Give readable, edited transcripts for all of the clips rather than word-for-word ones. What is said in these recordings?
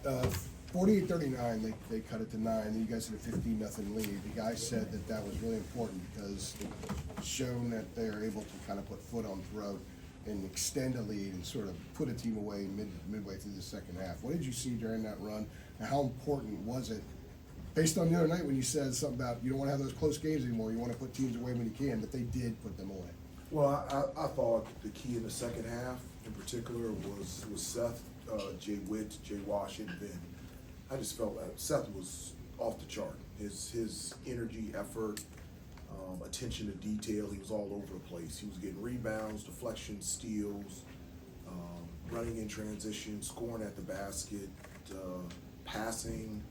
Uh, 48-39, they cut it to 9, and you guys had a 15-0 lead. The guy said that was really important because it's shown that they're able to kind of put foot on throat and extend a lead and sort of put a team away midway through the second half. What did you see during that run, and how important was it, based on the other night when you said something about you don't want to have those close games anymore, you want to put teams away when you can, that they did put them away? Well, I thought the key in the second half in particular was Seth, Jay Witt, Jay Wash, and Ben. I just felt that Seth was off the chart. His energy, effort, attention to detail, he was all over the place. He was getting rebounds, deflections, steals, running in transition, scoring at the basket, passing,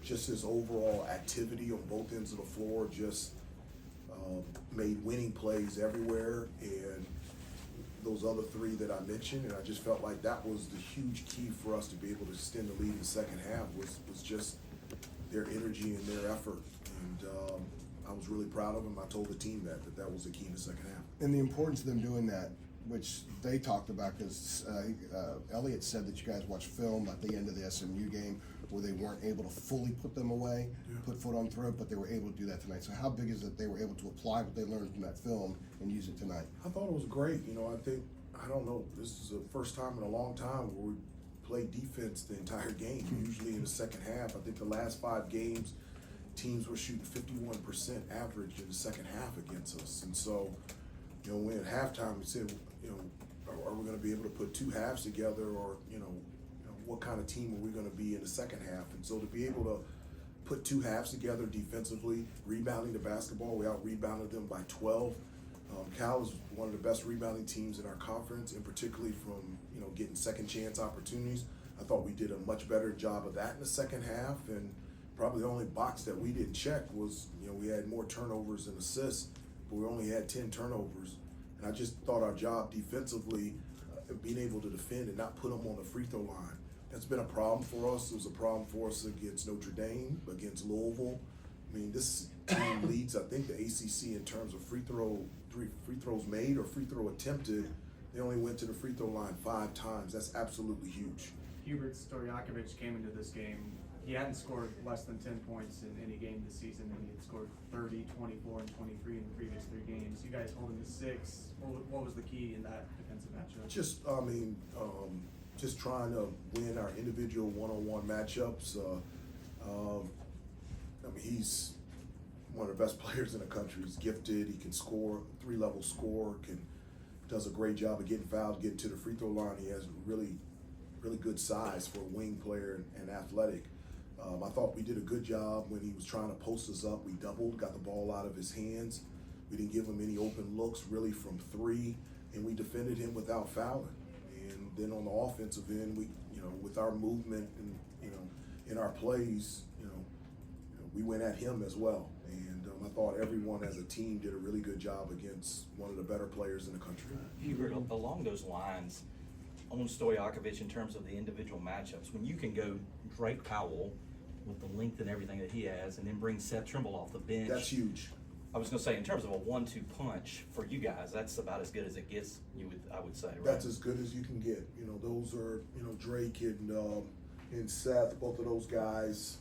just his overall activity on both ends of the floor just made winning plays everywhere. And those other three that I mentioned, and I just felt like that was the huge key for us to be able to extend the lead in the second half was just their energy and their effort. And I was really proud of them. I told the team that was the key in the second half. And the importance of them doing that, which they talked about, because Elliott said that you guys watched film at the end of the SMU game where they weren't able to fully put them away, put foot on throat, but they were able to do that tonight. So how big is it they were able to apply what they learned from that film and use it tonight? I thought it was great. You know, I don't know, this is the first time in a long time where we played defense the entire game. Usually in the second half, I think the last 5 games, teams were shooting 51% average in the second half against us. And so, you know, when at halftime we said, you know, are we going to be able to put 2 halves together, or, you know, what kind of team are we going to be in the second half? And so to be able to put 2 halves together defensively, rebounding the basketball, we out-rebounded them by 12. Cal is one of the best rebounding teams in our conference, and particularly from, you know, getting second chance opportunities. I thought we did a much better job of that in the second half, and probably the only box that we didn't check was, you know, we had more turnovers than assists, but we only had 10 turnovers. And I just thought our job defensively, being able to defend and not put them on the free throw line, that's been a problem for us. It was a problem for us against Notre Dame, against Louisville. I mean, this team leads, I think, the ACC in terms of free throws made or free throw attempted. They only went to the free throw line 5 times. That's absolutely huge. Hubert Davis came into this game. He hadn't scored less than 10 points in any game this season, and he had scored 30, 24, and 23 in the previous 3 games. You guys hold him to 6. What was the key in that defensive matchup? Just trying to win our individual one-on-one matchups. He's one of the best players in the country. He's gifted. He can score, 3-level score. Does a great job of getting fouled, getting to the free throw line. He has really good size for a wing player and athletic. I thought we did a good job when he was trying to post us up. We doubled, got the ball out of his hands. We didn't give him any open looks really from 3, and we defended him without fouling. And then on the offensive end, we, you know, with our movement and, you know, in our plays, you know, we went at him as well. And I thought everyone as a team did a really good job against one of the better players in the country. Hubert, along those lines, on Stojakovic in terms of the individual matchups, when you can go Drake Powell with the length and everything that he has, and then bring Seth Trimble off the bench. That's huge. I was going to say, in terms of a 1-2 punch for you guys, that's about as good as it gets. I would say, right? That's as good as you can get. You know, those are, you know, Drake and Seth, both of those guys.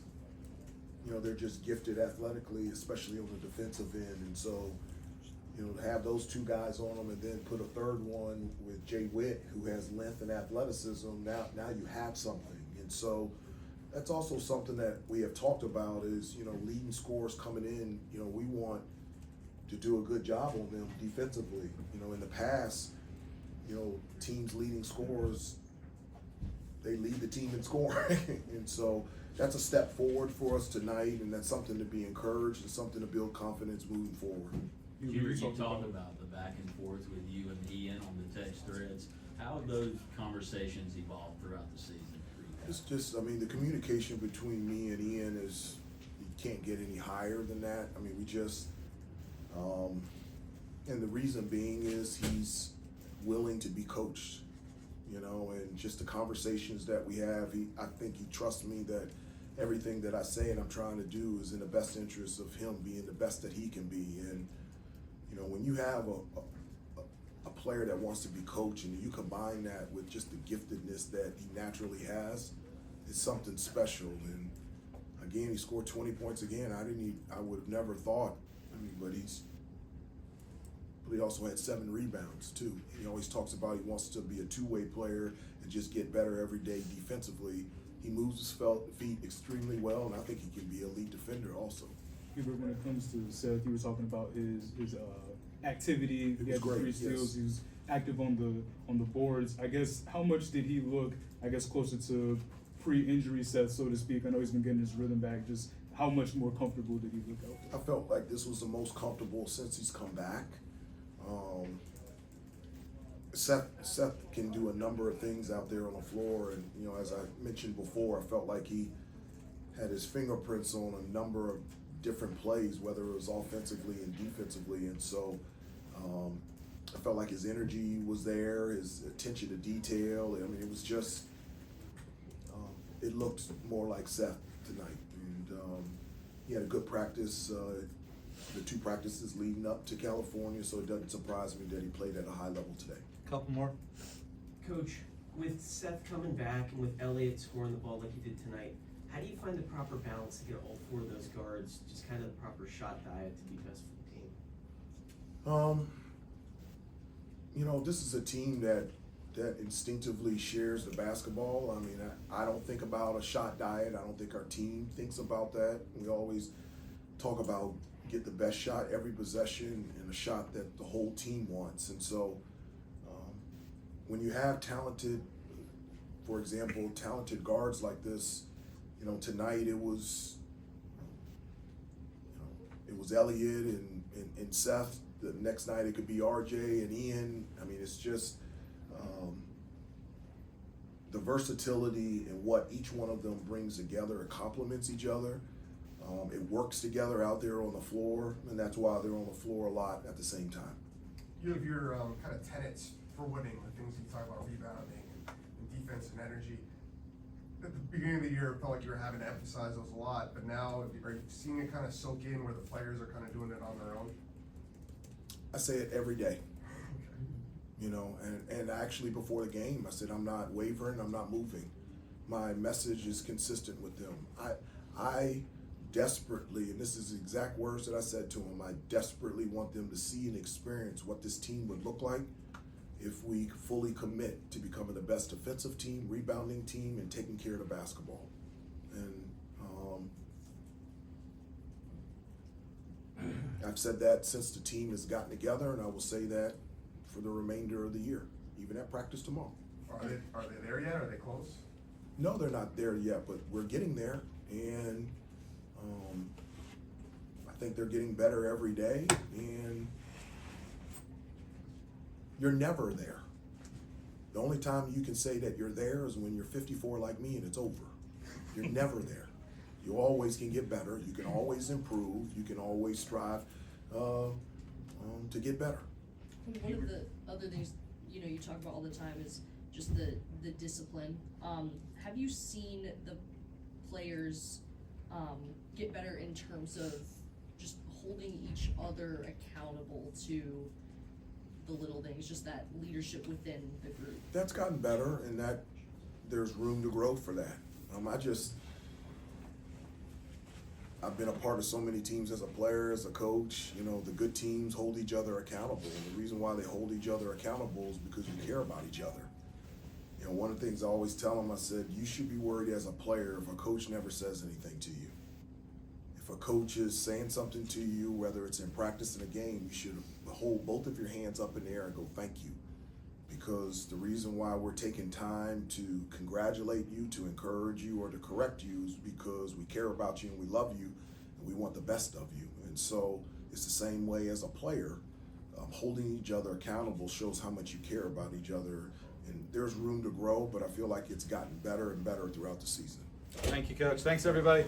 You know, they're just gifted athletically, especially on the defensive end. And so, you know, to have those 2 guys on them, and then put a third one with Jay Witt, who has length and athleticism. Now you have something. And so that's also something that we have talked about is, you know, leading scorers coming in. You know, we want to do a good job on them defensively. You know, in the past, you know, teams leading scorers, they lead the team in scoring. And so that's a step forward for us tonight, and that's something to be encouraged and something to build confidence moving forward. You talked about the back and forth with you and Ian on the text threads. How have those conversations evolved throughout the season? It's just, I mean, the communication between me and Ian is, you can't get any higher than that. I mean, we just, and the reason being is he's willing to be coached, you know, and just the conversations that we have, I think he trusts me that everything that I say and I'm trying to do is in the best interest of him being the best that he can be. And, you know, when you have a player that wants to be coached, and you combine that with just the giftedness that he naturally has, it's something special. And again, he scored 20 points again. I would have never thought. But he also had 7 rebounds too. He always talks about he wants to be a two-way player and just get better every day defensively. He moves his feet extremely well, and I think he can be a lead defender also. Hubert, when it comes to Seth, you were talking about his activity. He had great, 3 steals. yes. He was active on the boards. I guess how much did he look, I guess, closer to pre-injury Seth, so to speak? I know he's been getting his rhythm back. Just how much more comfortable did he look out there? I felt like this was the most comfortable since he's come back. Seth can do a number of things out there on the floor, and as I mentioned before, I felt like he had his fingerprints on a number of different plays, whether it was offensively and defensively, and so I felt like his energy was there, his attention to detail. I mean, it was just it looked more like Seth tonight, and he had a good practice. The 2 practices leading up to California, so it doesn't surprise me that he played at a high level today. Couple more. Coach, with Seth coming back and with Elliott scoring the ball like he did tonight, how do you find the proper balance to get all 4 of those guards, just kind of the proper shot diet to be best for the team? This is a team that instinctively shares the basketball. I mean, I don't think about a shot diet. I don't think our team thinks about that. We always talk about get the best shot every possession and a shot that the whole team wants. And so when you have talented guards like this, tonight it was Elliott and Seth. The next night it could be RJ and Ian. I mean, it's just the versatility and what each one of them brings together. It complements each other. It works together out there on the floor, and that's why they're on the floor a lot at the same time. You have your kind of tenets for winning, the things you talk about, rebounding and defense and energy. At the beginning of the year, it felt like you were having to emphasize those a lot, but now are you seeing it kind of soak in where the players are kind of doing it on their own? I say it every day. And actually before the game, I said I'm not wavering, I'm not moving. My message is consistent with them. I desperately, and this is the exact words that I said to them, I desperately want them to see and experience what this team would look like if we fully commit to becoming the best defensive team, rebounding team, and taking care of the basketball. And I've said that since the team has gotten together, and I will say that for the remainder of the year, even at practice tomorrow. Are they there yet? Are they close? No, they're not there yet, but we're getting there, and I think they're getting better every day, and you're never there. The only time you can say that you're there is when you're 54 like me and it's over. You're never there. You always can get better. You can always improve. You can always strive to get better. One of the other things, you talk about all the time is just the discipline. Have you seen the players get better in terms of just holding each other accountable to the little things, just that leadership within the group? That's gotten better, and that there's room to grow for that. I've been a part of so many teams as a player, as a coach. The good teams hold each other accountable, and the reason why they hold each other accountable is because you care about each other. One of the things I always tell them, I said, you should be worried as a player if a coach never says anything to you. If a coach is saying something to you, whether it's in practice in a game, you should hold both of your hands up in the air and go, thank you. Because the reason why we're taking time to congratulate you, to encourage you, or to correct you is because we care about you and we love you and we want the best of you. And so it's the same way as a player. Holding each other accountable shows how much you care about each other. And there's room to grow, but I feel like it's gotten better and better throughout the season. Thank you, Coach. Thanks, everybody.